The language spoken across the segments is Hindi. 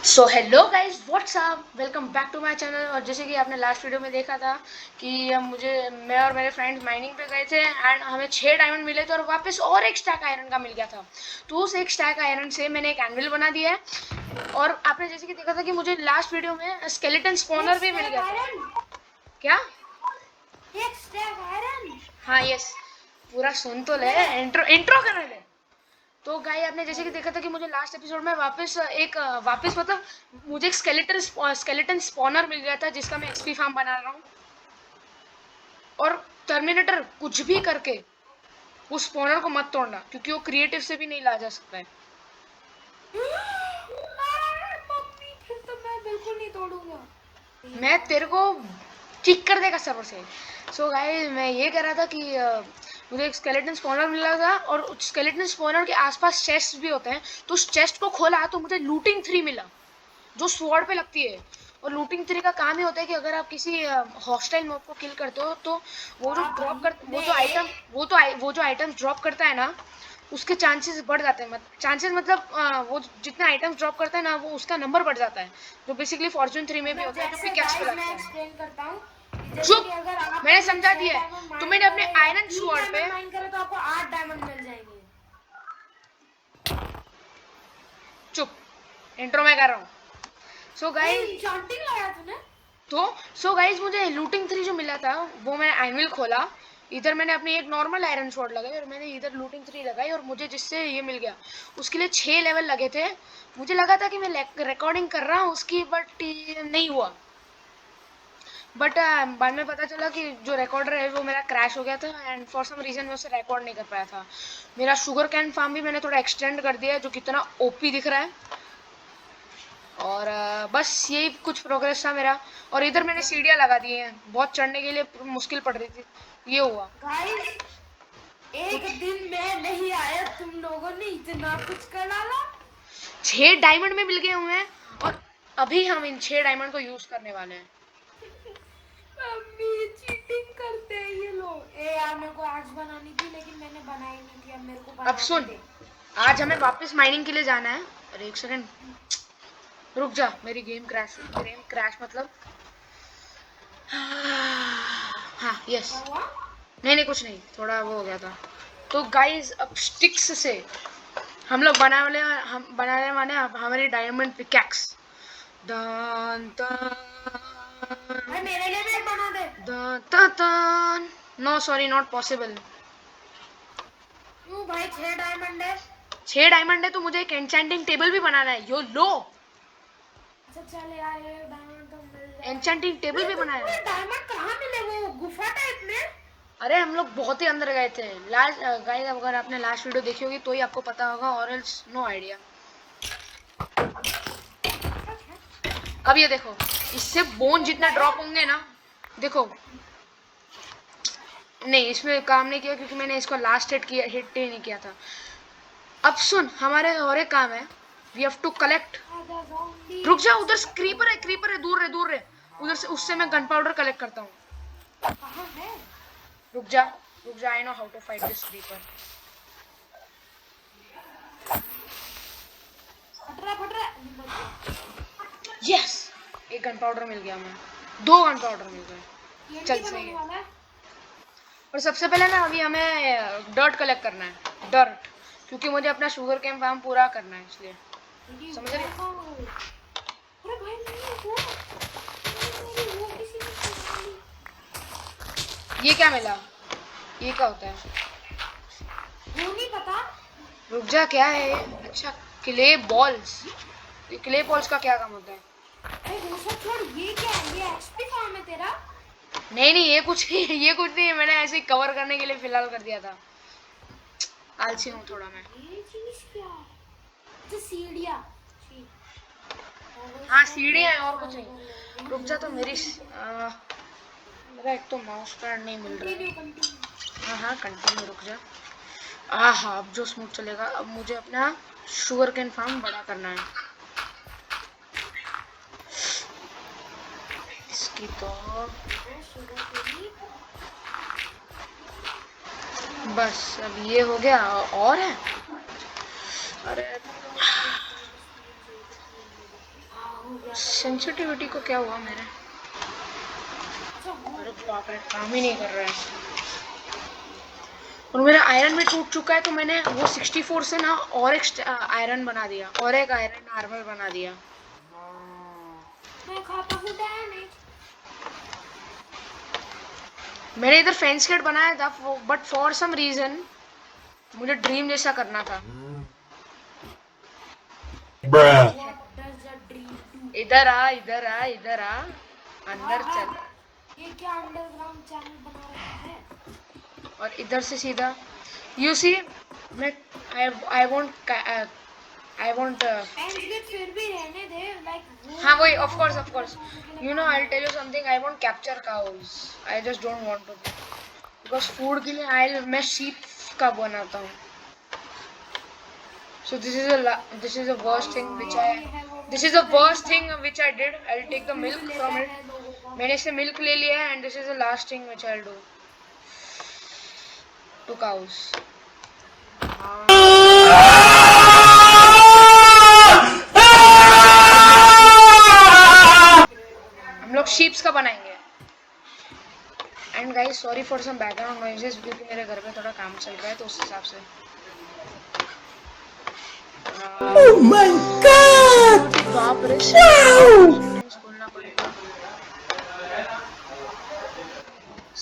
So hello guys what's up, welcome back to my channel. और जैसे कि आपने लास्ट वीडियो में देखा था कि मैं और मेरे फ्रेंड्स माइनिंग पे गए थे एंड हमें 6 डायमंड मिले थे और वापस और एक स्टैक आयरन का मिल गया था। तो उस एक स्टैक आयरन से मैंने एक एनविल बना दिया है। और आपने जैसे कि देखा था कि मुझे लास्ट वीडियो में स्केलेटन स्पॉनर भी मिल गया था। क्या? एक स्टैक आयरन। हाँ यस, पूरा सुन तो ले, इंट्रो इंट्रो करने दे। तो गाय आपने जैसे कि देखा था कि मुझे लास्ट एपिसोड में वापस मतलब मुझे एक स्केलेटन स्पॉनर मिल गया था जिसका मैं एक्सपी फार्म बना रहा हूँ। और टर्मिनेटर कुछ भी करके उस स्पॉनर को मत तोड़ना क्योंकि वो क्रिएटिव से भी नहीं ला जा सकता है। मम्मी फिर तो मैं बिल्कुल नहीं तोड़ूंगा। मैं तेरे को किक कर देगा सर्वर से। सो गाइस मैं ये कह रहा था कि मुझे एक स्केलेटन स्पॉनर मिला था और स्केलेटन स्पॉनर के आसपास चेस्ट भी होते हैं। तो उस चेस्ट को खोला तो मुझे लूटिंग 3 मिला जो स्वॉर्ड पे लगती है। और लूटिंग 3 का काम ही होता है कि अगर आप किसी हॉस्टाइल मॉब को किल करते हो तो वो जो ड्रॉप कर वो जो आइटम ड्रॉप करता है ना उसके चांसेस बढ़ जाते हैं। चांसेस मतलब वो जितने आइटम्स ड्रॉप करता है ना वो उसका नंबर बढ़ जाता है जो बेसिकली फॉर्च्यून 3 में भी होता है जो पिकैक्स पे लगता मैं है। एक्सप्लेन करता हूँ कि जैसे चुप, कि अगर आप मैंने अपने समझा 6 दिया डायमंड है। तो माइन मैंने अपने करें या आयरन 3 स्वॉर्ड पे डायमंड माइन करें तो आपको 8 डायमंड मिल जाएंगे। चुप, इंट्रो में कर रहा हूँ। सो गाइस एन्चेंटिंग लगाया तूने? तो सो गाइज मुझे लूटिंग 3 जो मिला था वो मैं एनुअल खोला। इधर मैंने अपनी एक नॉर्मल आयरन स्वॉर्ड लगाई और मैंने इधर लूटिंग 3 लगाई और मुझे जिससे ये मिल गया उसके लिए 6 लेवल लगे थे। मुझे लगा था कि मैं रिकॉर्डिंग कर रहा हूँ उसकी बट नहीं हुआ। बट बाद में पता चला कि जो रिकॉर्डर है वो मेरा क्रैश हो गया था एंड फॉर सम रीजन मैं उसे रिकॉर्ड नहीं कर पाया था। मेरा शुगर कैन फार्म भी मैंने थोड़ा एक्सटेंड कर दिया है जो कितना ओपी दिख रहा है। और बस यही कुछ प्रोग्रेस था मेरा। और इधर मैंने सीढ़ियाँ लगा दी हैं, बहुत चढ़ने के लिए मुश्किल पड़ रही थी। ये हुआ गाइस एक कुछ। दिन में नहीं आया, तुम लोगों ने इतना कुछ कर डाला। 6 डायमंड में मिल गए हुए हैं और अभी हम इन 6 डायमंड को यूज करने वाले हैं। मम्मी चीटिंग करते हैं ये लोग। ए यार मेरे को आग बनानी थी लेकिन मैंने बनाई नहीं थी, अब मेरे को अब बना के सुन, दे। आज हमें वापस माइनिंग के लिए जाना है। अरे एक सेकंड रुक जा, मेरी गेम क्रैश मतलब हाँ यस। क्या हुआ? नहीं नहीं कुछ नहीं, थोड़ा वो हो गया था। तो गाइस अब स्टिक्स से हम लोग बनाने वाले हैं अब हमारी डायमंड पिकैक्स। दन भाई दन मेरे लिए भी एक बना दे। दन दन। No sorry, not possible. क्यों भाई 6 डायमंड है? 6 डायमंड है तो मुझे एक एन्चेंटिंग टेबल भी बनाना है। यो लो, अच्छा चल यार एक डायमंड तो मिल जाएगा। एन्चेंटिंग टेबल भी बनाना है। डायमंड कहाँ मिले वो गुफा टाइप में? अरे हम लोग बहुत ही अंदर गए थे लास्ट। गाइस अगर आपने लास्ट वीडियो देखी होगी तो ही आपको पता होगा और एल्स नो आइडिया। अब ये देखो, इससे बोन जितना ड्रॉप होंगे ना, देखो। नहीं इसमें काम नहीं किया क्योंकि मैंने इसको लास्ट हिट ही नहीं किया था। अब सुन, हमारे और एक काम है। We have to collect. रुक जा, उधर क्रीपर है, दूर है। उधर से उससे मैं गन पाउडर कलेक्ट करता हूँ। कहाँ है? रुक जा, I know how to fight this creeper. फट रहा। यस, एक गन पाउडर मिल गया। मैं 2 गन पाउडर मिल गए। टीएनटी चल सही बनाने है। वाला है। और सबसे पहले ना अभी हमें डर्ट कलेक्ट करना है, डर्ट, क्योंकि मुझे अपना शुगर केन फार्म पूरा करना है इसलिए। समझ रही? अरे भाई मेरी वो किसी ने चुरा ली। ये क्या मिला? ये क्या होता है? वो नहीं पता। रुक जा, क्या है ये? अच्छा, क्ले बॉल्स। ये क्ले बॉल्स का क्या काम होता है? अरे वो सब छोड़, ये क्या है? ये एक्सपी फार्म है तेरा? नहीं नहीं, ये कुछ नहीं है, मैंने ऐसे ही कवर करने के लिए फिलहाल कर दिया था। आलसी हूँ थोड़ा मैं। ये चीज क्या है? अच्छा सीढ़ियाँ। हाँ सीढ़ी है और कुछ नहीं। रुक जा, तो मेरा एक तो माउस पैड नहीं मिल रहा कंटिन्यू है। कंटिन्यू। हाँ कंटिन्यू, रुक जा। हाँ अब जो स्मूथ चलेगा। अब मुझे अपना शुगर केन फार्म बड़ा करना है। इसकी तो बस अब ये हो गया और है। अरे सेंसिटिविटी को क्या हुआ मेरे? अरे बाप रे, काम ही नहीं कर रहा है। और मेरा आयरन भी टूट चुका है, तो मैंने वो 64 से ना और एक आयरन बना दिया, और एक आयरन आर्मर बना दिया। मैं खाता हूँ डैमेज। मैंने इधर फेंस गेट बनाया था, बट फॉर सम रीजन मुझे ड्रीम जैसा करना था। What does the dream do? इधर आ, इधर आ, इधर आ, अंदर चल। ये क्या अंडरग्राउंड चैनल बना रखा है? और इधर से सीधा यू सी, मैं आई वांट एंड फिर भी रहने दे, लाइक हाँ वही, of course you know, I will tell you something, I want capture cause, I just don't want to, because food के लिए मैं शीप का बनाता हूँ। So this is the worst thing which I did. I'll take the milk from it. मैंने इससे milk ले लिया है, and this is the last thing which I'll do to cows. हम लोग sheeps का बनाएंगे. And guys, sorry for some background noises, क्योंकि मेरे घर पे थोड़ा काम चल रहा है, तो उस हिसाब से. Oh my God! बाप रे, खोलना पड़ेगा।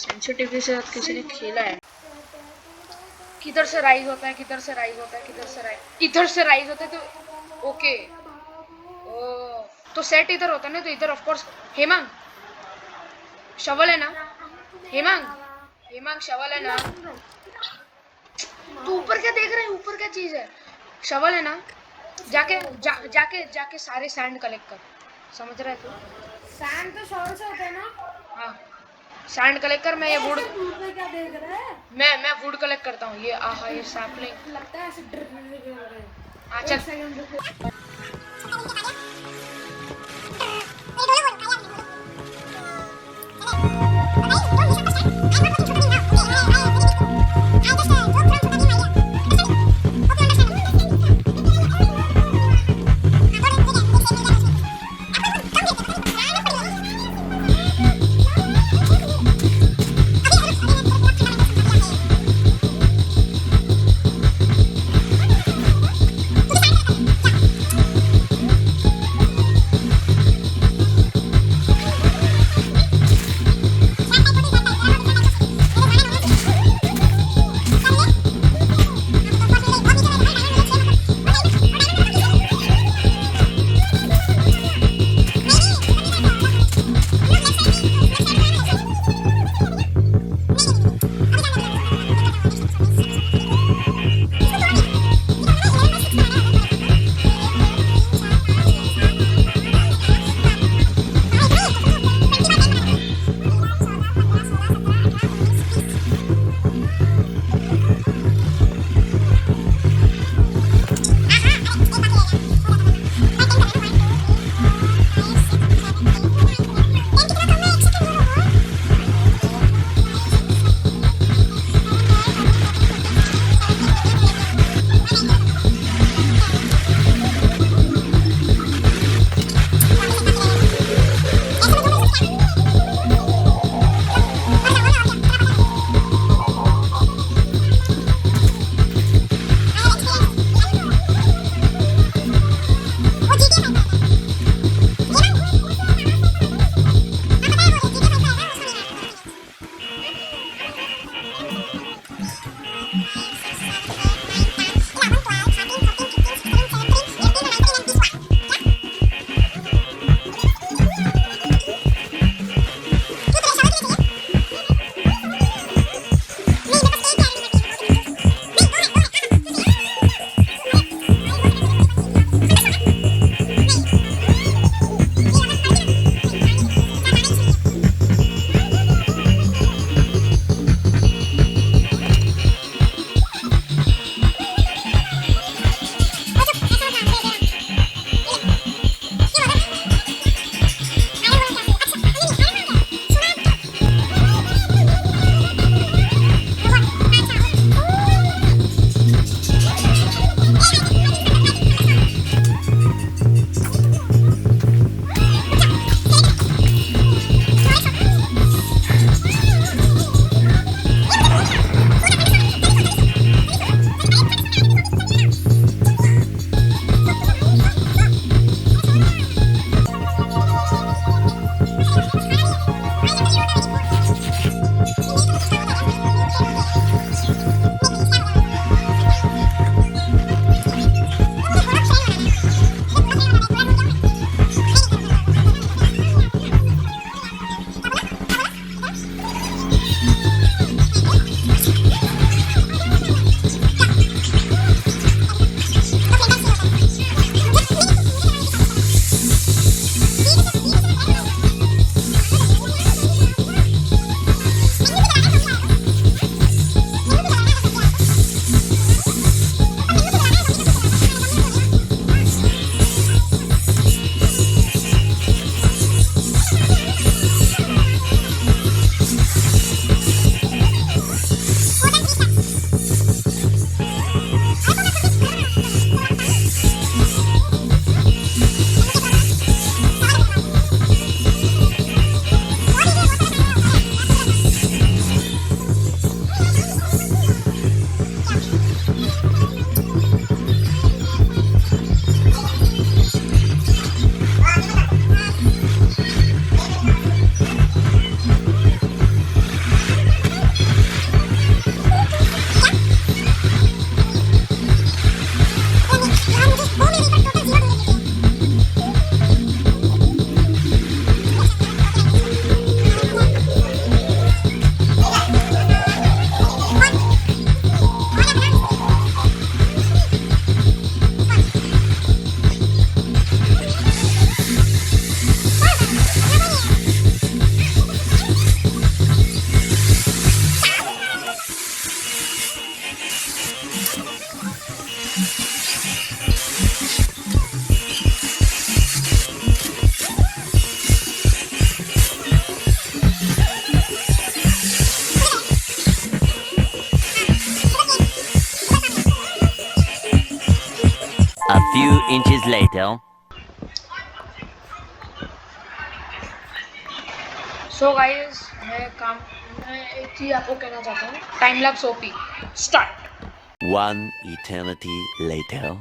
सेंसिटिविटी से किसी ने खेला है। किधर से राइज होता है, किधर से राइज होता है, इधर से राइज होता है, तो ओके। ओ, तो सेट इधर होता है ना, तो इधर ऑफ कोर्स। हेमंग शवल है ना? हेमंग शवल है ना? तू ऊपर क्या देख रहा है? ऊपर क्या चीज है? शवल है ना? जाके सारे सैंड कलेक्ट कर, समझ रहा है तू? सैंड तो शॉवर से होता है ना? हाँ, सैंड कलेक्ट कर। मैं ये वुड, क्या देख रहा है? मैं वुड कलेक्ट करता हूँ। ये आहा, ये सैपलिंग लगता है ऐसे ड्रिप। अच्छा, few inches later. So guys मैं एक चीज आपको कहना चाहता हूँ, time lapse OP start. One eternity later.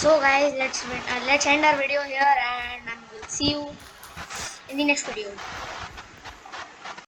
So guys, let's end our video here, and we'll see you in the next video.